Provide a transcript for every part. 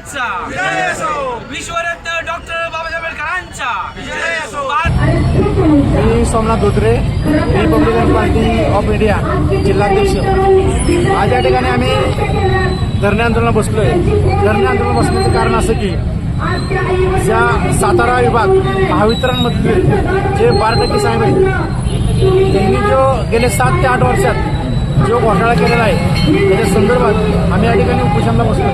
साहेबांचा विश्वरत्न डॉक्टर बाबासाहेब आंबेडकरांचा मी Somnath Dhotre, Republican Party of India जिल्हाध्यक्ष। आज या ठिकाणी आम्ही धरणे आंदोलनात बसलोय। धरणे आंदोलन बसण्याचं कारण असं की ज्या सातारा विभाग महावितरणमधले जे 12% साहेब आहेत त्यांनी जो गेले 7 ते 8 वर्षात जो घोटाळा केलेला आहे त्याच्या संदर्भात आम्ही या ठिकाणी उपोषणाला बसलो।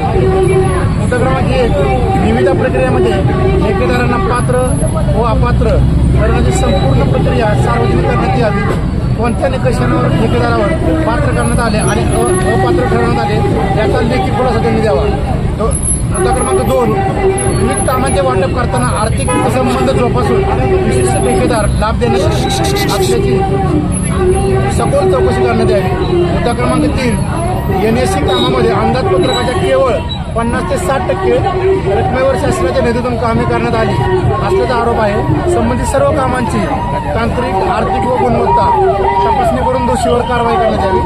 मुद्दा क्रमांक 1, निविदा प्रक्रियेमध्ये ठेकेदारांना पात्र व अपात्र करण्याची संपूर्ण प्रक्रिया सार्वजनिक करण्यात यावी। कोणत्या निकषांवर ठेकेदारावर पात्र करण्यात आले आणि अपात्र ठरवण्यात आले याचा लेखी खुलासा त्यांनी द्यावा। मुद्दा क्रमांक 2, विविध कामांचे वाटप करताना आर्थिक संबंध जोपासून विशिष्ट ठेकेदार लाभ देण्यात असल्याची सखोल चौकशी करण्यात यावी। मुद्दा क्रमांक 3, NSC कामामध्ये अंदाजपत्रकाच्या केवळ 50 ते 60% रकमेवर शासनाच्या निधीतून कामे करण्यात आली असल्याचा आरोप आहे। संबंधित सर्व कामांची तांत्रिक, आर्थिक व गुणवत्ता तपासणी करून दोषीवर कारवाई करण्यात यावी।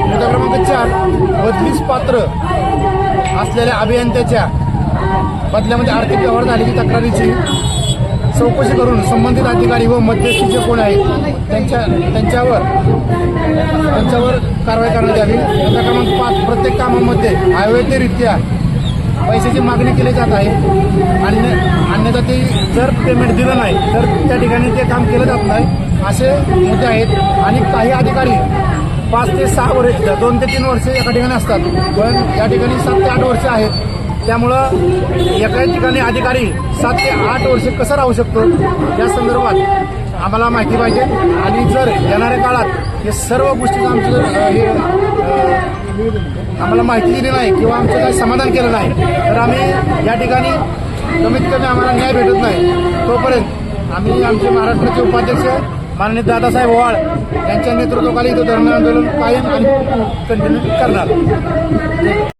मुद्दा क्रमांक 4, बदलीस पात्र असलेल्या अभियंत्याच्या बदल्यामध्ये आर्थिक व्यवहार झाल्याची तक्रारीची चौकशी करून संबंधित अधिकारी व मध्यस्थी जे कोण आहेत त्यांच्यावर कारवाई करण्यात यावी। मुद्दा क्रमांक 5, प्रत्येक कामामध्ये अवैधरित्या पैशाची मागणी केली जात आहे आणि अन्यथा ते जर पेमेंट दिलं नाही तर त्या ठिकाणी ते काम केलं जात नाही असे मुद्दे आहेत। आणि काही अधिकारी 5 ते 6 वर्ष 2 ते 3 वर्षे एका ठिकाणी असतात, पण या ठिकाणी 7 ते 8 वर्ष आहेत। त्यामुळं एका ठिकाणी अधिकारी 7 ते 8 वर्षे कसं राहू शकतो या संदर्भात आम्हाला माहिती पाहिजे। आणि जर येणाऱ्या काळात हे सर्व गोष्टीचं आमचं आम्हाला माहिती दिली नाही किंवा आमचं काही समाधान केलं नाही तर आम्ही या ठिकाणी कमीत कमी आम्हाला न्याय भेटत नाही तोपर्यंत आम्ही आमचे महाराष्ट्राचे उपाध्यक्ष माननीय दादासाहेब ओवाळ यांच्या नेतृत्वाखाली इथं धरणे आंदोलन कायम आणि कंटिन्यू करणार।